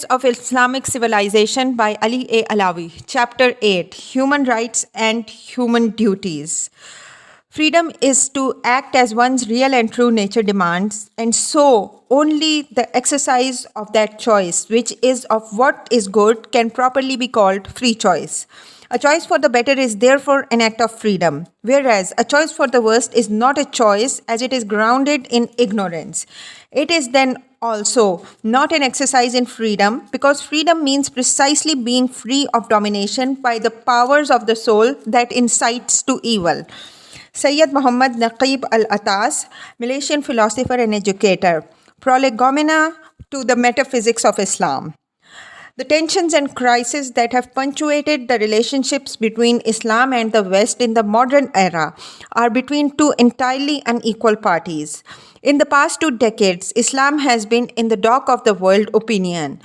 of Islamic Civilization by Ali A. Alawi, Chapter 8, Human Rights and Human Duties. Freedom is to act as one's real and true nature demands, and so only the exercise of that choice, which is of what is good, can properly be called free choice. A choice for the better is therefore an act of freedom, whereas a choice for the worst is not a choice as it is grounded in ignorance. It is then also not an exercise in freedom because freedom means precisely being free of domination by the powers of the soul that incites to evil. Sayyid Muhammad Naqib al-Atas, Malaysian philosopher and educator, Prolegomena to the Metaphysics of Islam. The tensions and crises that have punctuated the relationships between Islam and the West in the modern era are between two entirely unequal parties. In the past 2 decades, Islam has been in the dock of the world opinion.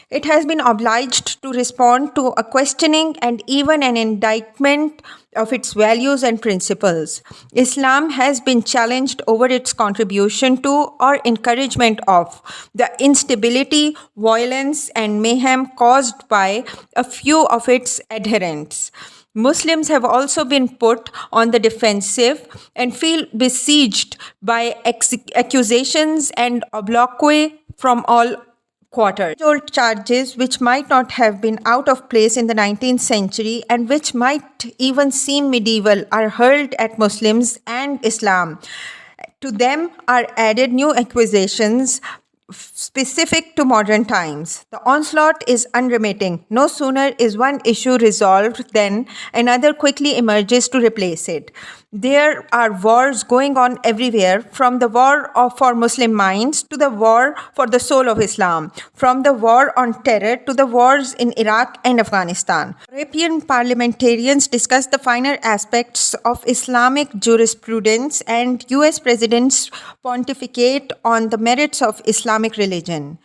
It has been obliged to respond to a questioning and even an indictment of its values and principles. Islam has been challenged over its contribution to or encouragement of the instability, violence, and mayhem caused by a few of its adherents. Muslims have also been put on the defensive and feel besieged by accusations and obloquy from all quarters. Old charges which might not have been out of place in the 19th century and which might even seem medieval are hurled at Muslims and Islam. To them are added new accusations specific to modern times. The onslaught is unremitting. No sooner is one issue resolved than another quickly emerges to replace it. There are wars going on everywhere, from the war for Muslim minds to the war for the soul of Islam, from the war on terror to the wars in Iraq and Afghanistan. European parliamentarians discuss the finer aspects of Islamic jurisprudence, and US presidents pontificate on the merits of Islamic religion.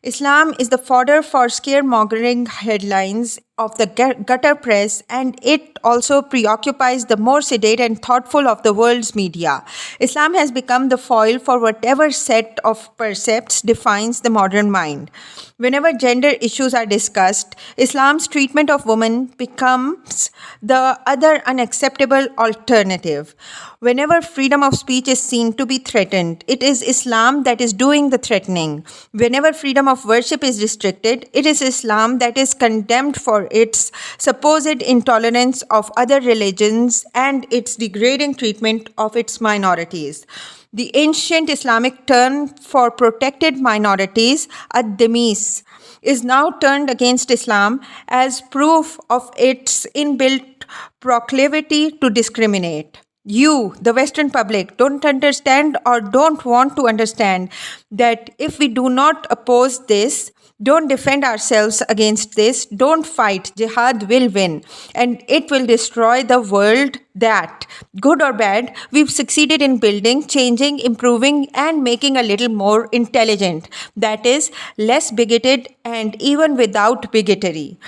Islam is the fodder for scaremongering headlines of the gutter press, and it also preoccupies the more sedate and thoughtful of the world's media. Islam has become the foil for whatever set of percepts defines the modern mind. Whenever gender issues are discussed, Islam's treatment of women becomes the other unacceptable alternative. Whenever freedom of speech is seen to be threatened, it is Islam that is doing the threatening. Whenever freedom of worship is restricted, it is Islam that is condemned for its supposed intolerance of other religions and its degrading treatment of its minorities. The ancient Islamic term for protected minorities, ad-demis, is now turned against Islam as proof of its inbuilt proclivity to discriminate. You, the Western public, don't understand or don't want to understand that if we do not oppose this, don't defend ourselves against this, don't fight, jihad will win, and it will destroy the world that, good or bad, we've succeeded in building, changing, improving, and making a little more intelligent. That is, less bigoted and even without bigotry.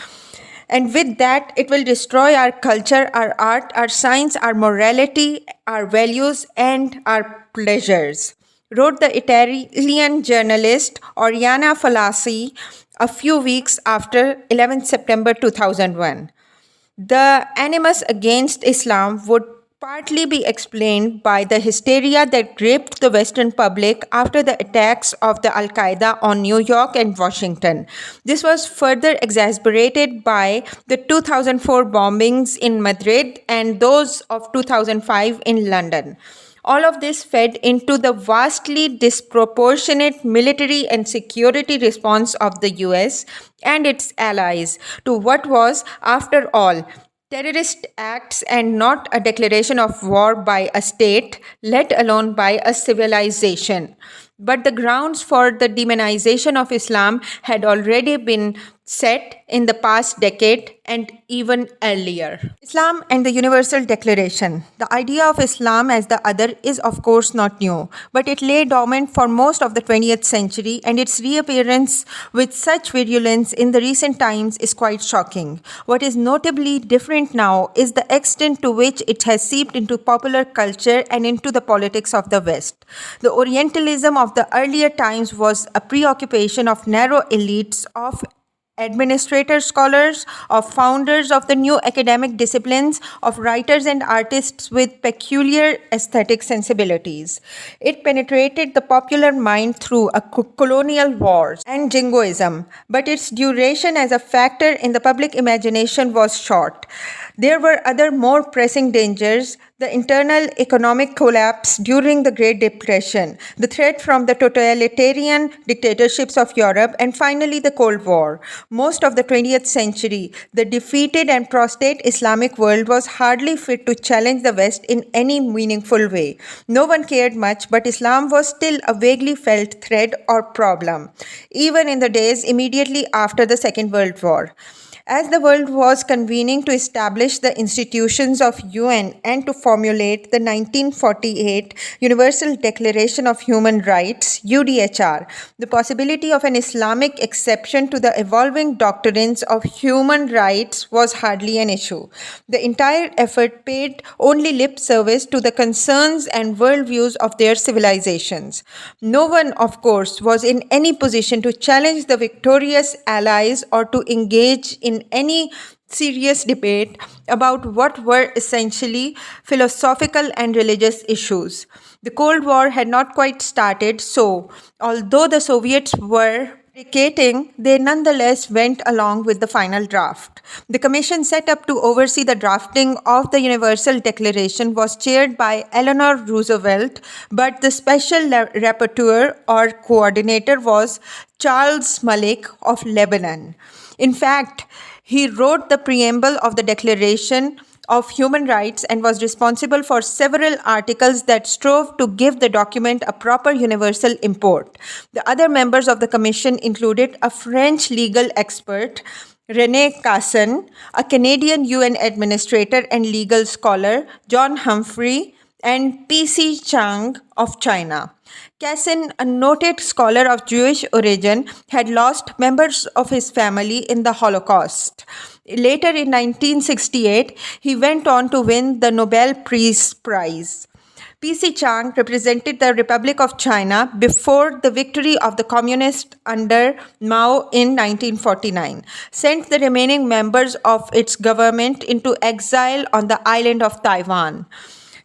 And with that, it will destroy our culture, our art, our science, our morality, our values, and our pleasures, wrote the Italian journalist Oriana Fallaci a few weeks after 11 September 2001. The animus against Islam would partly be explained by the hysteria that gripped the Western public after the attacks of the Al-Qaeda on New York and Washington. This was further exacerbated by the 2004 bombings in Madrid and those of 2005 in London. All of this fed into the vastly disproportionate military and security response of the US and its allies to what was, after all, terrorist acts and not a declaration of war by a state, let alone by a civilization. But the grounds for the demonization of Islam had already been set in the past decade and even earlier. Islam and the Universal Declaration. The idea of Islam as the other is, of course, not new, but it lay dormant for most of the 20th century, and its reappearance with such virulence in the recent times is quite shocking. What is notably different now is the extent to which it has seeped into popular culture and into the politics of the West. The Orientalism of the earlier times was a preoccupation of narrow elites, of administrators, scholars, of founders of the new academic disciplines, of writers and artists with peculiar aesthetic sensibilities. It penetrated the popular mind through a colonial wars and jingoism, but its duration as a factor in the public imagination was short. There were other more pressing dangers: the internal economic collapse during the Great Depression, the threat from the totalitarian dictatorships of Europe, and finally the Cold War. Most of the 20th century, the defeated and prostrate Islamic world was hardly fit to challenge the West in any meaningful way. No one cared much, but Islam was still a vaguely felt threat or problem, even in the days immediately after the Second World War. As the world was convening to establish the institutions of UN and to formulate the 1948 Universal Declaration of Human Rights (UDHR), the possibility of an Islamic exception to the evolving doctrines of human rights was hardly an issue. The entire effort paid only lip service to the concerns and worldviews of their civilizations. No one, of course, was in any position to challenge the victorious allies or to engage in any serious debate about what were essentially philosophical and religious issues. The Cold War had not quite started, so although the Soviets were placating, they nonetheless went along with the final draft. The commission set up to oversee the drafting of the Universal Declaration was chaired by Eleanor Roosevelt, but the special rapporteur or coordinator was Charles Malik of Lebanon. In fact, he wrote the preamble of the Declaration of Human Rights and was responsible for several articles that strove to give the document a proper universal import. The other members of the commission included a French legal expert, René Casson, a Canadian UN administrator and legal scholar, John Humphrey, and P.C. Chang of China. Casson, a noted scholar of Jewish origin, had lost members of his family in the Holocaust. Later in 1968, he went on to win the Nobel Peace Prize. P.C. Chang represented the Republic of China before the victory of the communists under Mao in 1949, sent the remaining members of its government into exile on the island of Taiwan.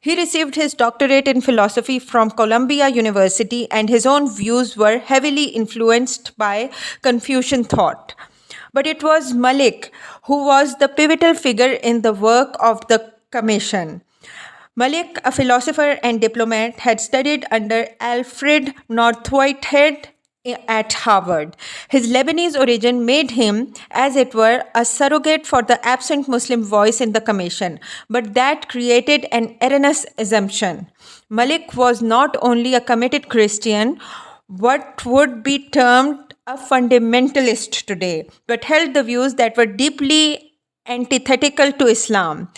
He received his doctorate in philosophy from Columbia University, and his own views were heavily influenced by Confucian thought. But it was Malik who was the pivotal figure in the work of the commission. Malik, a philosopher and diplomat, had studied under Alfred North Whitehead at Harvard. His Lebanese origin made him, as it were, a surrogate for the absent Muslim voice in the commission, but that created an erroneous assumption. Malik was not only a committed Christian, what would be termed a fundamentalist today, but held the views that were deeply antithetical to Islam.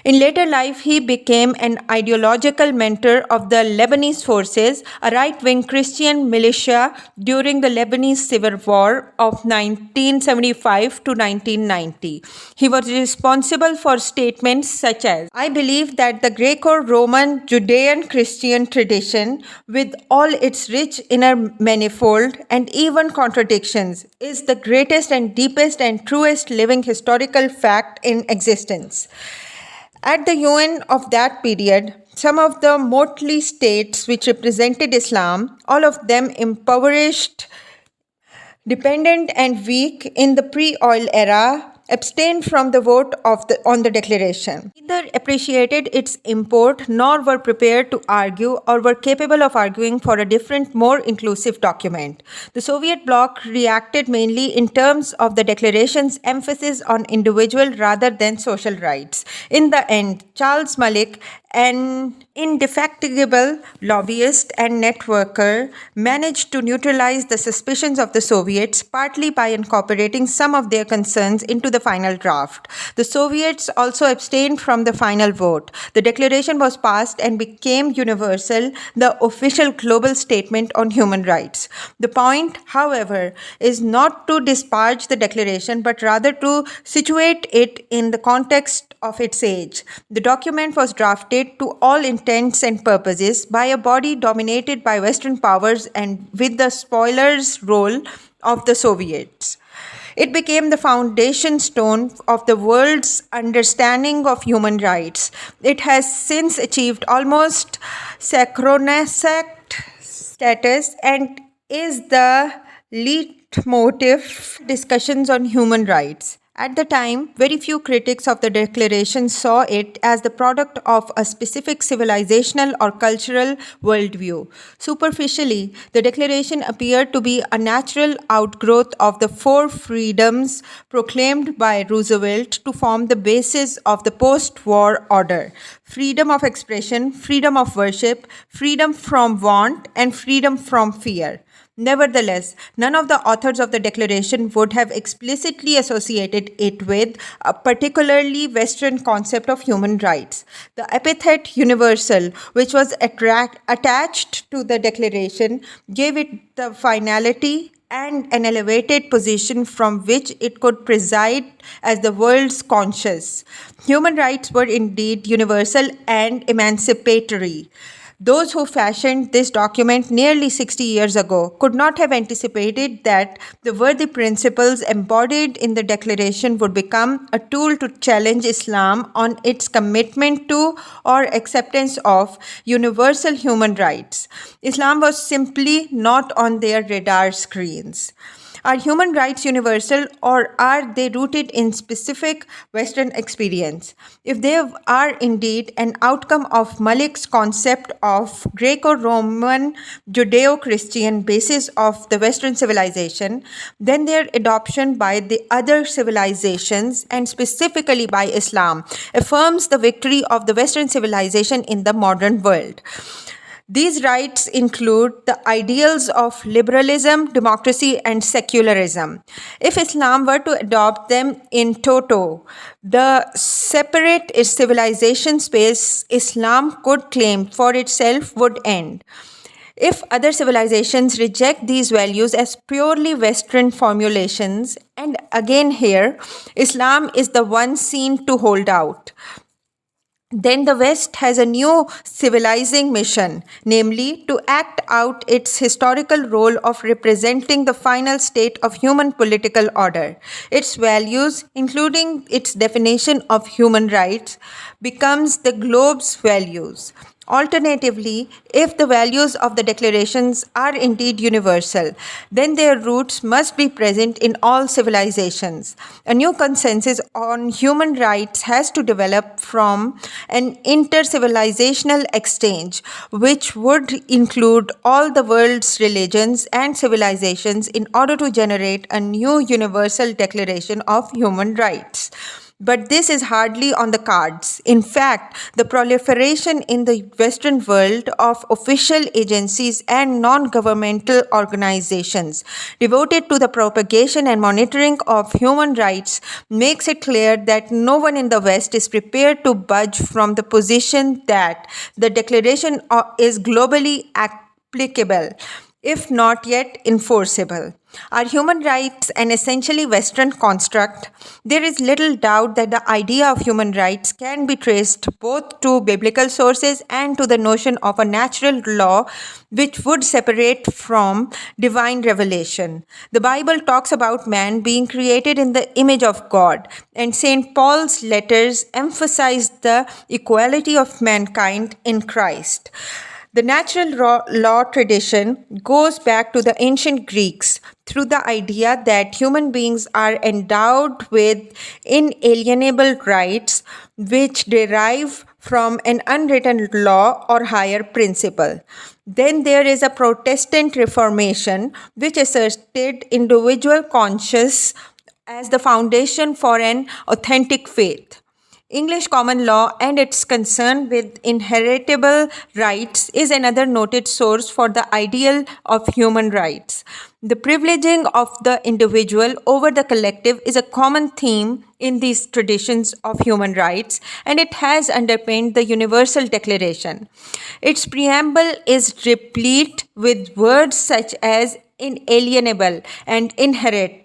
In later life, he became an ideological mentor of the Lebanese forces, a right-wing Christian militia during the Lebanese Civil War of 1975 to 1990. He was responsible for statements such as, "I believe that the Greco-Roman Judean Christian tradition, with all its rich inner manifold and even contradictions, is the greatest and deepest and truest living historical fact in existence." At the UN of that period, some of the motley states which represented Islam, all of them impoverished, dependent and weak in the pre-oil era, abstained from the vote on the declaration. Neither appreciated its import nor were prepared to argue or were capable of arguing for a different, more inclusive document. The Soviet bloc reacted mainly in terms of the declaration's emphasis on individual rather than social rights. In the end, Charles Malik, an indefatigable lobbyist and networker, managed to neutralize the suspicions of the Soviets partly by incorporating some of their concerns into the final draft. The Soviets also abstained from the final vote. The declaration was passed and became universal, the official global statement on human rights. The point, however, is not to disparage the declaration but rather to situate it in the context of its age. The document was drafted to all intents and purposes by a body dominated by Western powers and with the spoiler's role of the Soviets. It became the foundation stone of the world's understanding of human rights. It has since achieved almost sacrosanct status and is the leitmotif discussions on human rights. At the time, very few critics of the declaration saw it as the product of a specific civilizational or cultural worldview. Superficially, the declaration appeared to be a natural outgrowth of the four freedoms proclaimed by Roosevelt to form the basis of the post-war order: freedom of expression, freedom of worship, freedom from want, and freedom from fear. Nevertheless, none of the authors of the declaration would have explicitly associated it with a particularly Western concept of human rights. The epithet universal, which was attached to the declaration, gave it the finality and an elevated position from which it could preside as the world's conscience. Human rights were indeed universal and emancipatory. Those who fashioned this document nearly 60 years ago could not have anticipated that the worthy principles embodied in the declaration would become a tool to challenge Islam on its commitment to or acceptance of universal human rights. Islam was simply not on their radar screens. Are human rights universal, or are they rooted in specific Western experience? If they are indeed an outcome of Malik's concept of Greco-Roman Judeo-Christian basis of the Western civilization, then their adoption by the other civilizations, and specifically by Islam, affirms the victory of the Western civilization in the modern world. These rights include the ideals of liberalism, democracy, and secularism. If Islam were to adopt them in toto, the separate civilization space Islam could claim for itself would end. If other civilizations reject these values as purely Western formulations, and again here, Islam is the one seen to hold out, then the West has a new civilizing mission, namely to act out its historical role of representing the final state of human political order. Its values, including its definition of human rights, becomes the globe's values. Alternatively, if the values of the declarations are indeed universal, then their roots must be present in all civilizations. A new consensus on human rights has to develop from an inter-civilizational exchange, which would include all the world's religions and civilizations in order to generate a new universal declaration of human rights. But this is hardly on the cards. In fact, the proliferation in the Western world of official agencies and non-governmental organizations devoted to the propagation and monitoring of human rights makes it clear that no one in the West is prepared to budge from the position that the declaration is globally applicable, if not yet enforceable. Are human rights an essentially Western construct? There is little doubt that the idea of human rights can be traced both to biblical sources and to the notion of a natural law which would separate from divine revelation. The Bible talks about man being created in the image of God, and St. Paul's letters emphasize the equality of mankind in Christ. The natural law tradition goes back to the ancient Greeks through the idea that human beings are endowed with inalienable rights which derive from an unwritten law or higher principle. Then there is a Protestant Reformation which asserted individual conscience as the foundation for an authentic faith. English common law and its concern with inheritable rights is another noted source for the ideal of human rights. The privileging of the individual over the collective is a common theme in these traditions of human rights, and it has underpinned the Universal Declaration. Its preamble is replete with words such as inalienable and inherent.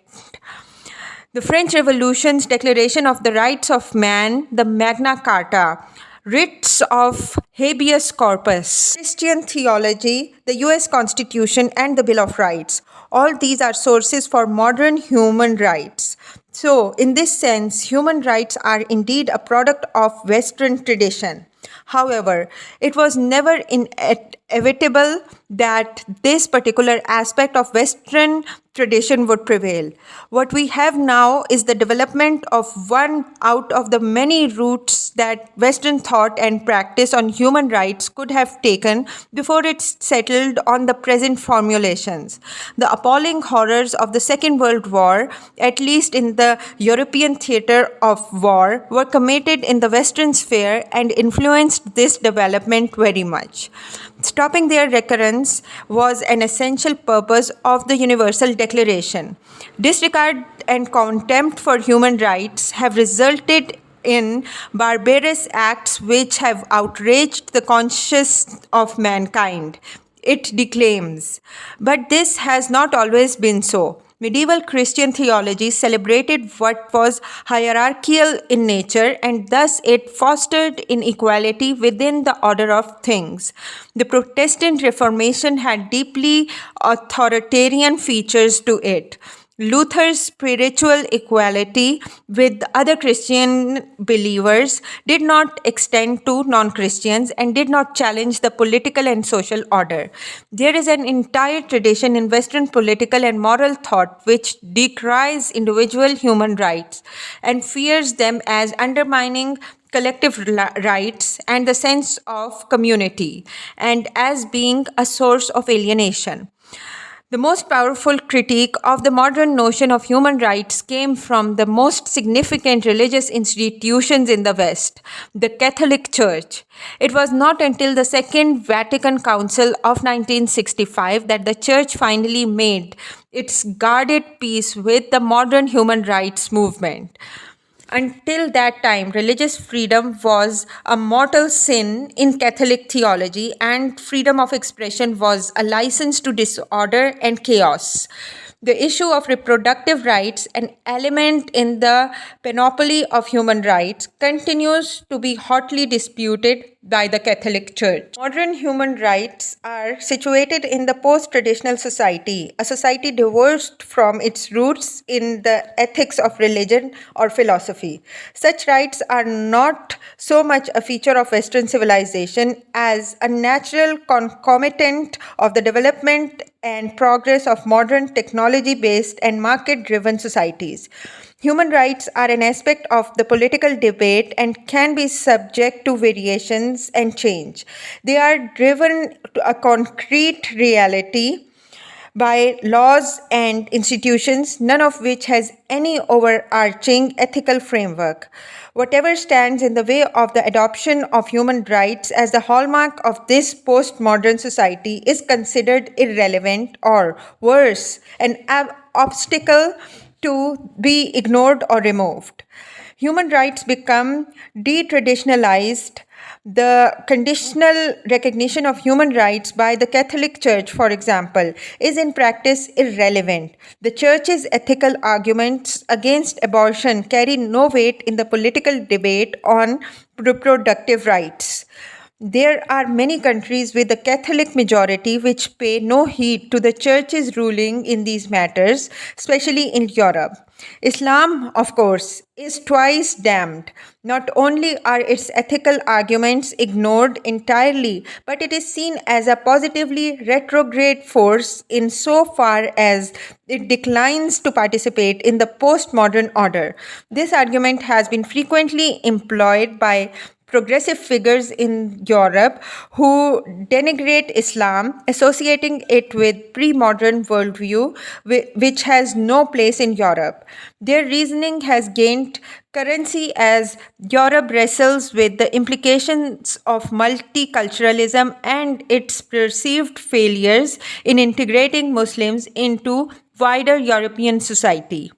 The French Revolution's Declaration of the Rights of Man, the Magna Carta, writs of habeas corpus, Christian theology, the US Constitution, and the Bill of Rights. All these are sources for modern human rights. So, in this sense, human rights are indeed a product of Western tradition. However, it was never inevitable that this particular aspect of Western tradition would prevail. What we have now is the development of one out of the many routes that Western thought and practice on human rights could have taken before it settled on the present formulations. The appalling horrors of the Second World War, at least in the European theater of war, were committed in the Western sphere and influenced this development very much. Stopping their recurrence was an essential purpose of the Universal Declaration. Disregard and contempt for human rights have resulted in barbarous acts which have outraged the conscience of mankind. It declaims. But this has not always been so. Medieval Christian theology celebrated what was hierarchical in nature, and thus it fostered inequality within the order of things. The Protestant Reformation had deeply authoritarian features to it. Luther's spiritual equality with other Christian believers did not extend to non-Christians and did not challenge the political and social order. There is an entire tradition in Western political and moral thought which decries individual human rights and fears them as undermining collective rights and the sense of community, and as being a source of alienation. The most powerful critique of the modern notion of human rights came from the most significant religious institutions in the West, the Catholic Church. It was not until the Second Vatican Council of 1965 that the Church finally made its guarded peace with the modern human rights movement. Until that time, religious freedom was a mortal sin in Catholic theology, and freedom of expression was a license to disorder and chaos. The issue of reproductive rights, an element in the panoply of human rights, continues to be hotly disputed by the Catholic Church. Modern human rights are situated in the post-traditional society, a society divorced from its roots in the ethics of religion or philosophy. Such rights are not so much a feature of Western civilization as a natural concomitant of the development and progress of modern technology-based and market-driven societies. Human rights are an aspect of the political debate and can be subject to variations and change. They are driven to a concrete reality by laws and institutions, none of which has any overarching ethical framework. Whatever stands in the way of the adoption of human rights as the hallmark of this postmodern society is considered irrelevant or, worse, an obstacle to be ignored or removed. Human rights become detraditionalized. The conditional recognition of human rights by the Catholic Church, for example, is in practice irrelevant. The Church's ethical arguments against abortion carry no weight in the political debate on reproductive rights. There are many countries with a Catholic majority which pay no heed to the Church's ruling in these matters, especially in Europe. Islam, of course, is twice damned. Not only are its ethical arguments ignored entirely, but it is seen as a positively retrograde force insofar as it declines to participate in the postmodern order. This argument has been frequently employed by progressive figures in Europe who denigrate Islam, associating it with pre-modern worldview, which has no place in Europe. Their reasoning has gained currency as Europe wrestles with the implications of multiculturalism and its perceived failures in integrating Muslims into wider European society.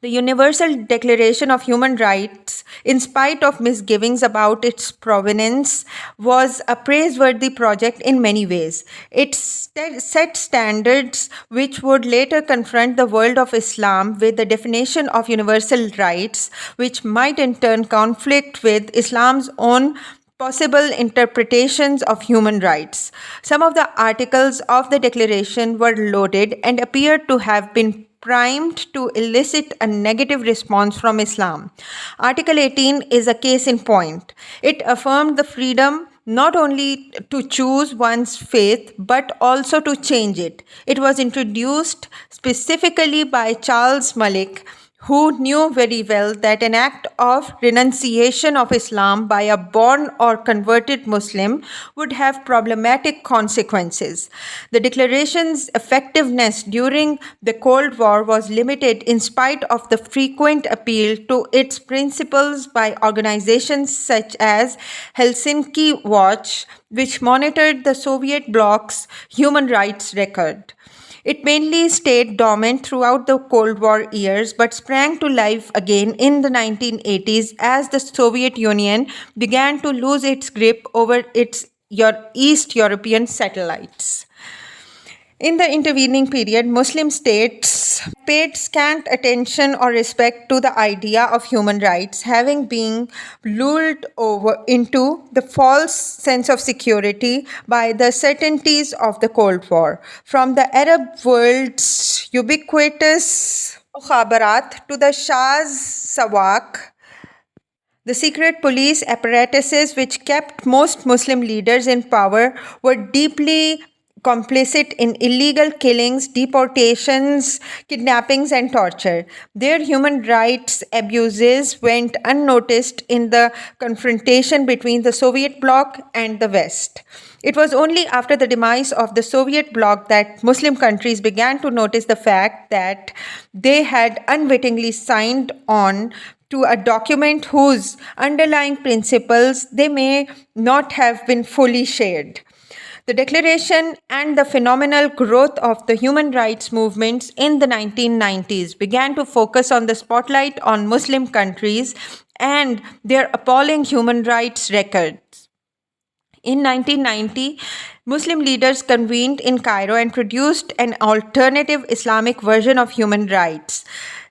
The Universal Declaration of Human Rights, in spite of misgivings about its provenance, was a praiseworthy project in many ways. It set standards which would later confront the world of Islam with the definition of universal rights, which might in turn conflict with Islam's own possible interpretations of human rights. Some of the articles of the declaration were loaded and appear to have been primed to elicit a negative response from Islam. Article 18 is a case in point. It affirmed the freedom not only to choose one's faith but also to change it. It was introduced specifically by Charles Malik, who knew very well that an act of renunciation of Islam by a born or converted Muslim would have problematic consequences. The declaration's effectiveness during the Cold War was limited in spite of the frequent appeal to its principles by organizations such as Helsinki Watch, which monitored the Soviet bloc's human rights record. It mainly stayed dormant throughout the Cold War years but sprang to life again in the 1980s as the Soviet Union began to lose its grip over its East European satellites. In the intervening period, Muslim states paid scant attention or respect to the idea of human rights, having been lulled over into the false sense of security by the certainties of the Cold War. From the Arab world's ubiquitous mukhabarat to the Shah's Sawak, the secret police apparatuses which kept most Muslim leaders in power were deeply complicit in illegal killings, deportations, kidnappings, and torture. Their human rights abuses went unnoticed in the confrontation between the Soviet bloc and the West. It was only after the demise of the Soviet bloc that Muslim countries began to notice the fact that they had unwittingly signed on to a document whose underlying principles they may not have been fully shared. The declaration and the phenomenal growth of the human rights movements in the 1990s began to focus on the spotlight on Muslim countries and their appalling human rights records. In 1990, Muslim leaders convened in Cairo and produced an alternative Islamic version of human rights.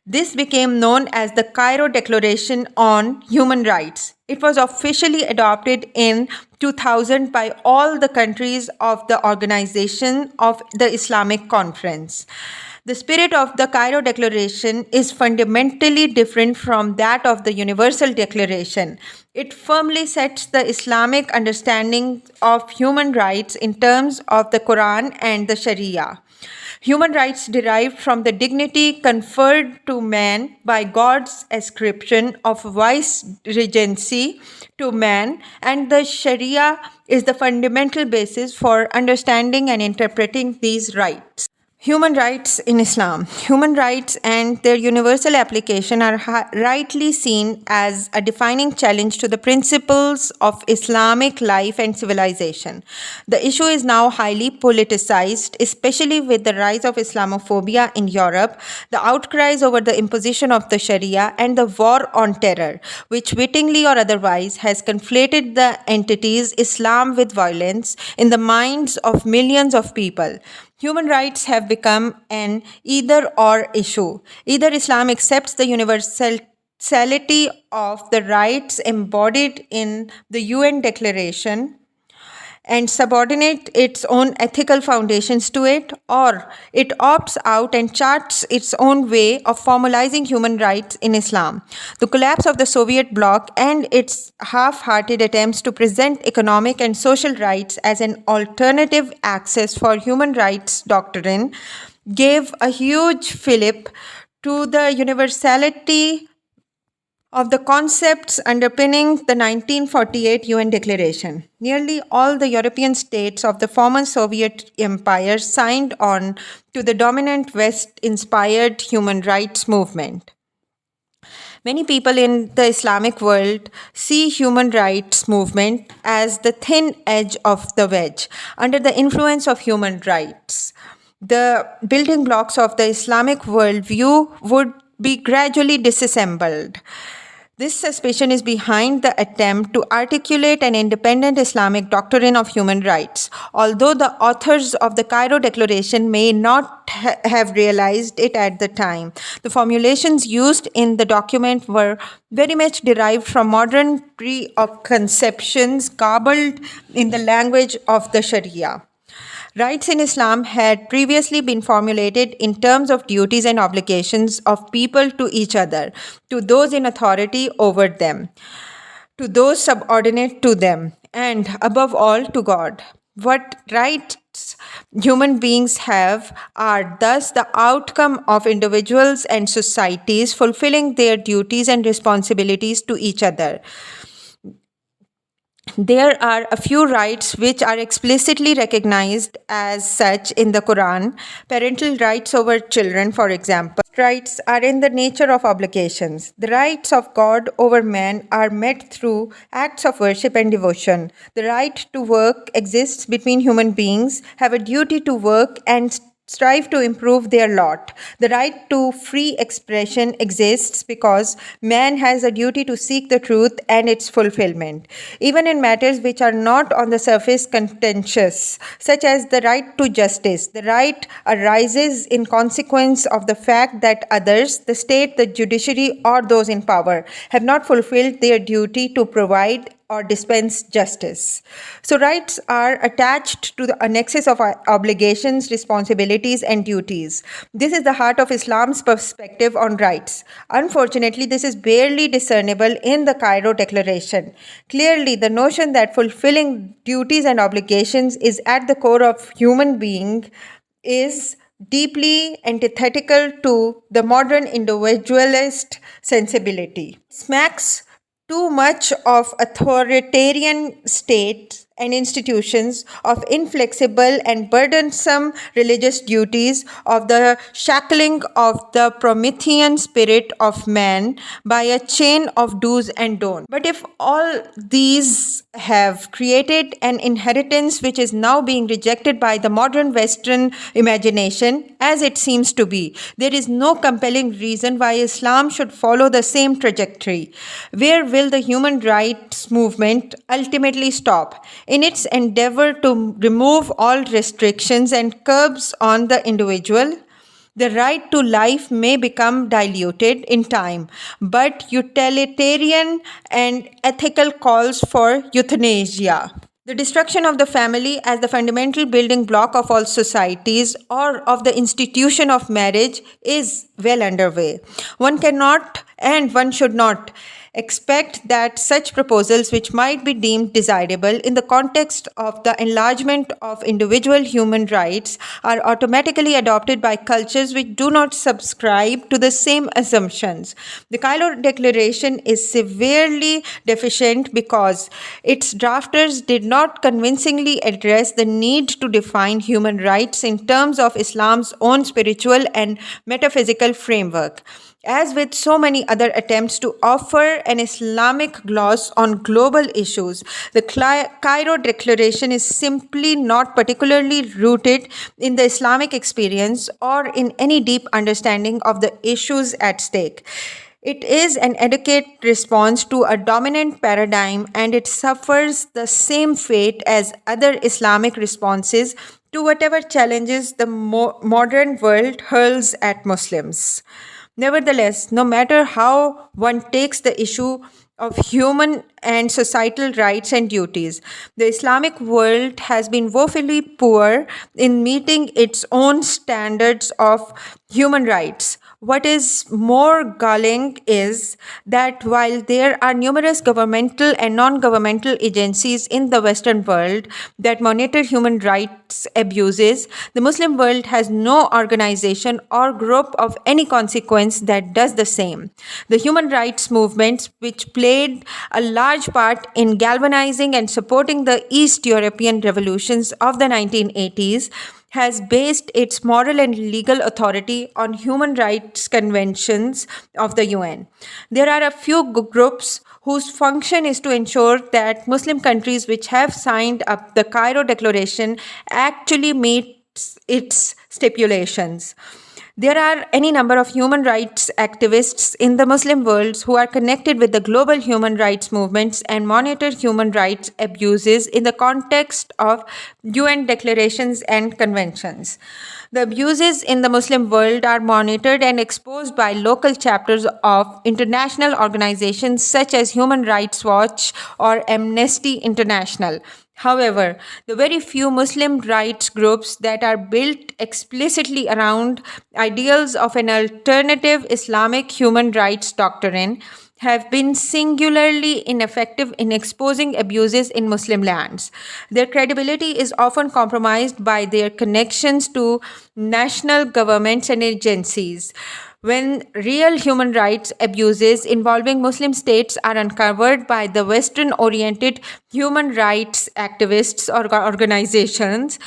This became known as the Cairo Declaration on Human Rights. It was officially adopted in 2000 by all the countries of the Organization of the Islamic Conference. The spirit of the Cairo Declaration is fundamentally different from that of the Universal Declaration. It firmly sets the Islamic understanding of human rights in terms of the Quran and the Sharia. Human rights derived from the dignity conferred to man by God's ascription of vice-regency to man, and the Sharia is the fundamental basis for understanding and interpreting these rights. Human rights in Islam. Human rights and their universal application are rightly seen as a defining challenge to the principles of Islamic life and civilization. The issue is now highly politicized, especially with the rise of Islamophobia in Europe, the outcries over the imposition of the Sharia, and the war on terror, which wittingly or otherwise has conflated the entities Islam with violence in the minds of millions of people. Human rights have become an either-or issue. Either Islam accepts the universality of the rights embodied in the UN Declaration and subordinate its own ethical foundations to it, or it opts out and charts its own way of formalizing human rights in Islam. The collapse of the Soviet bloc and its half hearted attempts to present economic and social rights as an alternative access for human rights doctrine gave a huge fillip to the universality of the concepts underpinning the 1948 UN Declaration. Nearly all the European states of the former Soviet Empire signed on to the dominant West inspired human rights movement. Many people in the Islamic world see human rights movement as the thin edge of the wedge. Under the influence of human rights, the building blocks of the Islamic worldview would be gradually disassembled. This suspicion is behind the attempt to articulate an independent Islamic doctrine of human rights. Although the authors of the Cairo Declaration may not have realized it at the time, the formulations used in the document were very much derived from modern preconceptions garbled in the language of the Sharia. Rights in Islam had previously been formulated in terms of duties and obligations of people to each other, to those in authority over them, to those subordinate to them, and above all to God. What rights human beings have are thus the outcome of individuals and societies fulfilling their duties and responsibilities to each other. There are a few rights which are explicitly recognized as such in the Quran. Parental rights over children, for example. Rights are in the nature of obligations. The rights of God over man are met through acts of worship and devotion. The right to work exists between human beings, have a duty to work and strive to improve their lot. The right to free expression exists because man has a duty to seek the truth and its fulfillment, even in matters which are not on the surface contentious, such as the right to justice. The right arises in consequence of the fact that others, the state, the judiciary, or those in power, have not fulfilled their duty to provide or dispense justice. So, rights are attached to the nexus of obligations, responsibilities, and duties. This is the heart of Islam's perspective on rights. Unfortunately, this is barely discernible in the Cairo Declaration. Clearly, the notion that fulfilling duties and obligations is at the core of human being is deeply antithetical to the modern individualist sensibility. Smacks too much of authoritarian states and institutions, of inflexible and burdensome religious duties, of the shackling of the Promethean spirit of man by a chain of do's and don'ts. But if all these have created an inheritance which is now being rejected by the modern Western imagination, as it seems to be, there is no compelling reason why Islam should follow the same trajectory. Where will the human rights movement ultimately stop? In its endeavor to remove all restrictions and curbs on the individual, the right to life may become diluted in time, but utilitarian and ethical calls for euthanasia. The destruction of the family as the fundamental building block of all societies or of the institution of marriage is well underway. One cannot and one should not expect that such proposals, which might be deemed desirable in the context of the enlargement of individual human rights, are automatically adopted by cultures which do not subscribe to the same assumptions. The Cairo Declaration is severely deficient because its drafters did not convincingly address the need to define human rights in terms of Islam's own spiritual and metaphysical framework. As with so many other attempts to offer an Islamic gloss on global issues, the Cairo Declaration is simply not particularly rooted in the Islamic experience or in any deep understanding of the issues at stake. It is an adequate response to a dominant paradigm, and it suffers the same fate as other Islamic responses to whatever challenges the modern world hurls at Muslims. Nevertheless, no matter how one takes the issue of human and societal rights and duties. The Islamic world has been woefully poor in meeting its own standards of human rights. What is more galling is that while there are numerous governmental and non governmental agencies in the Western world that monitor human rights abuses, the Muslim world has no organization or group of any consequence that does the same. The human rights movements, which played a large part in galvanizing and supporting the East European revolutions of the 1980s, has based its moral and legal authority on human rights conventions of the UN. There are a few groups whose function is to ensure that Muslim countries which have signed up the Cairo Declaration actually meet its stipulations. There are any number of human rights activists in the Muslim world who are connected with the global human rights movements and monitor human rights abuses in the context of UN declarations and conventions. The abuses in the Muslim world are monitored and exposed by local chapters of international organizations such as Human Rights Watch or Amnesty International. However, the very few Muslim rights groups that are built explicitly around ideals of an alternative Islamic human rights doctrine have been singularly ineffective in exposing abuses in Muslim lands. Their credibility is often compromised by their connections to national governments and agencies. When real human rights abuses involving Muslim states are uncovered by the Western oriented human rights activists or organizations,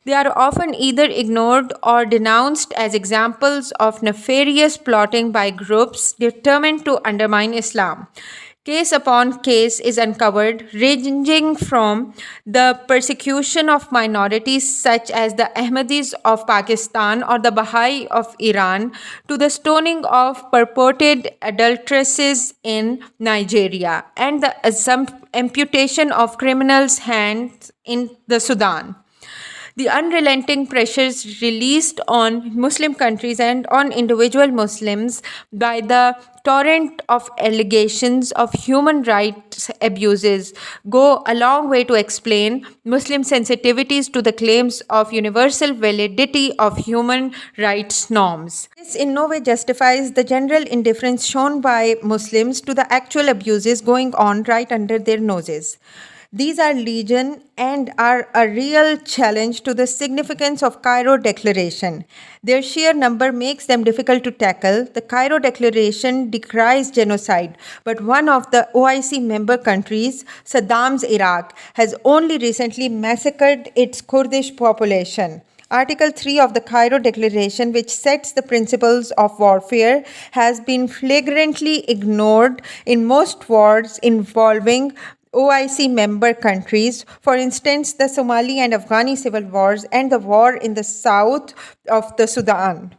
they are often either ignored or denounced as examples of nefarious plotting by groups determined to undermine Islam. Case upon case is uncovered, ranging from the persecution of minorities such as the Ahmadis of Pakistan or the Baha'i of Iran to the stoning of purported adulteresses in Nigeria and the amputation of criminals' hands in the Sudan. The unrelenting pressures released on Muslim countries and on individual Muslims by the torrent of allegations of human rights abuses go a long way to explain Muslim sensitivities to the claims of universal validity of human rights norms. This in no way justifies the general indifference shown by Muslims to the actual abuses going on right under their noses. These are legion and are a real challenge to the significance of Cairo Declaration. Their sheer number makes them difficult to tackle. The Cairo Declaration decries genocide, but one of the OIC member countries, Saddam's Iraq, has only recently massacred its Kurdish population. Article 3 of the Cairo Declaration, which sets the principles of warfare, has been flagrantly ignored in most wars involving OIC member countries, for instance, the Somali and Afghani civil wars and the war in the south of the Sudan.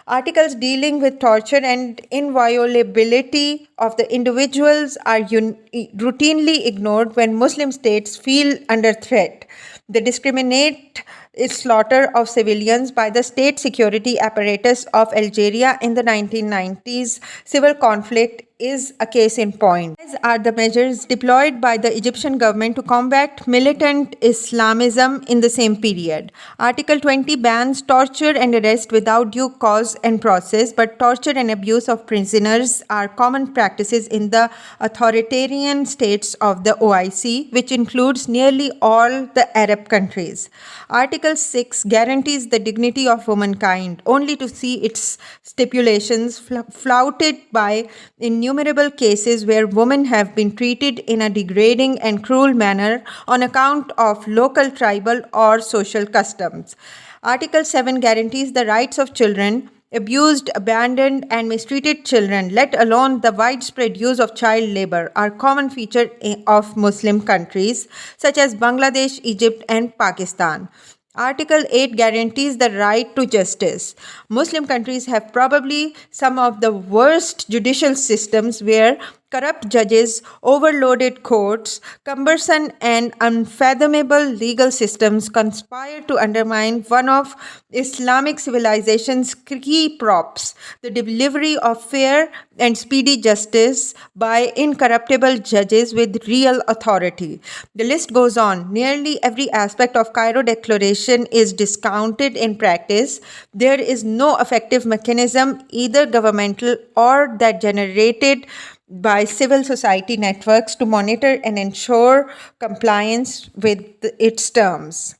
Articles dealing with torture and inviolability of the individuals are routinely ignored when Muslim states feel under threat. The discriminate slaughter of civilians by the state security apparatus of Algeria in the 1990s civil conflict is a case in point, as are the measures deployed by the Egyptian government to combat militant Islamism in the same period. Article 20 bans torture and arrest without due cause and process, but torture and abuse of prisoners are common practices in the authoritarian states of the OIC, which includes nearly all the Arab countries. Article 6 guarantees the dignity of womankind, only to see its stipulations flouted by innumerable cases where women have been treated in a degrading and cruel manner on account of local, tribal, or social customs. Article 7 guarantees the rights of children. Abused, abandoned, and mistreated children, let alone the widespread use of child labor, are common features of Muslim countries such as Bangladesh, Egypt, and Pakistan. Article 8 guarantees the right to justice. Muslim countries have probably some of the worst judicial systems where corrupt judges, overloaded courts, cumbersome and unfathomable legal systems conspire to undermine one of Islamic civilization's key props, the delivery of fair and speedy justice by incorruptible judges with real authority. The list goes on. Nearly every aspect of Cairo Declaration is discounted in practice. There is no effective mechanism, either governmental or that generated by civil society networks, to monitor and ensure compliance with its terms.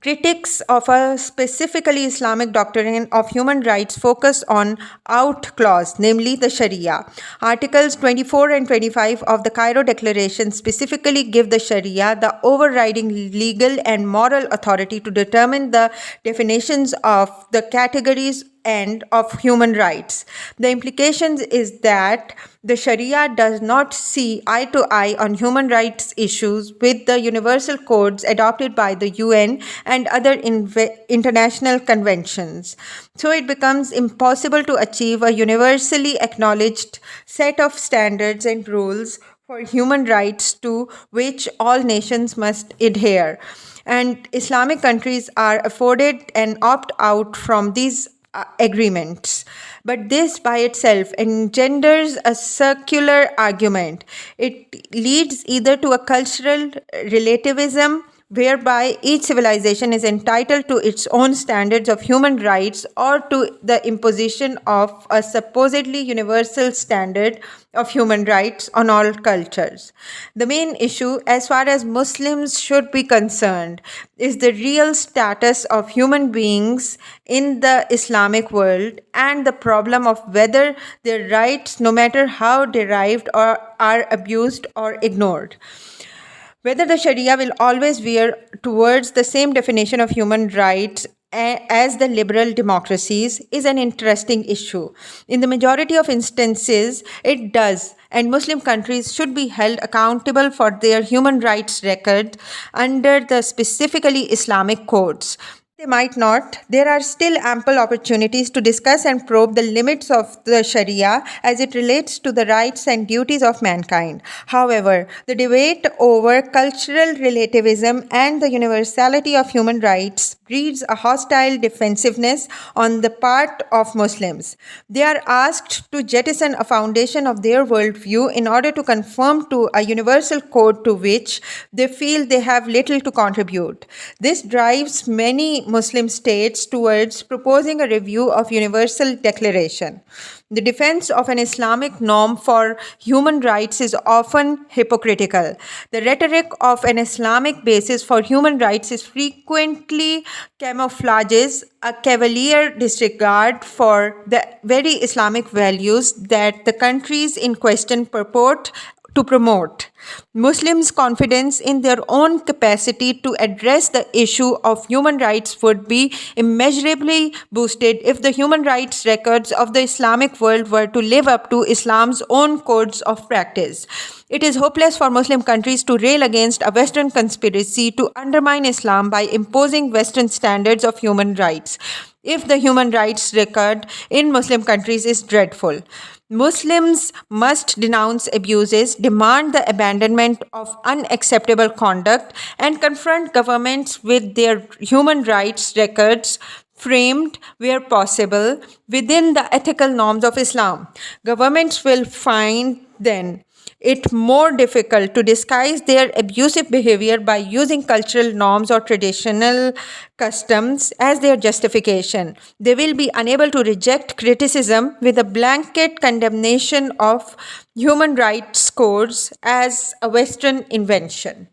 Critics of a specifically Islamic doctrine of human rights focus on out clause, namely the Sharia. Articles 24 and 25 of the Cairo Declaration specifically give the Sharia the overriding legal and moral authority to determine the definitions of the categories and of human rights. The implication is that the Sharia does not see eye to eye on human rights issues with the universal codes adopted by the UN and other international conventions. So it becomes impossible to achieve a universally acknowledged set of standards and rules for human rights to which all nations must adhere. And Islamic countries are afforded an opt out from these agreements. But this by itself engenders a circular argument. It leads either to a cultural relativism, whereby each civilization is entitled to its own standards of human rights, or to the imposition of a supposedly universal standard of human rights on all cultures. The main issue, as far as Muslims should be concerned, is the real status of human beings in the Islamic world and the problem of whether their rights, no matter how derived, are abused or ignored. Whether the Sharia will always veer towards the same definition of human rights as the liberal democracies is an interesting issue. In the majority of instances, it does, and Muslim countries should be held accountable for their human rights record under the specifically Islamic codes. They might not. There are still ample opportunities to discuss and probe the limits of the Sharia as it relates to the rights and duties of mankind. However, the debate over cultural relativism and the universality of human rights breeds a hostile defensiveness on the part of Muslims. They are asked to jettison a foundation of their worldview in order to conform to a universal code to which they feel they have little to contribute. This drives many Muslim states towards proposing a review of Universal Declaration. The defense of an Islamic norm for human rights is often hypocritical. The rhetoric of an Islamic basis for human rights is frequently camouflages a cavalier disregard for the very Islamic values that the countries in question purport to promote. Muslims' confidence in their own capacity to address the issue of human rights would be immeasurably boosted if the human rights records of the Islamic world were to live up to Islam's own codes of practice. It is hopeless for Muslim countries to rail against a Western conspiracy to undermine Islam by imposing Western standards of human rights, if the human rights record in Muslim countries is dreadful. Muslims must denounce abuses, demand the abandonment of unacceptable conduct, and confront governments with their human rights records framed, where possible, within the ethical norms of Islam. Governments will find then it more difficult to disguise their abusive behavior by using cultural norms or traditional customs as their justification. They will be unable to reject criticism with a blanket condemnation of human rights codes as a Western invention.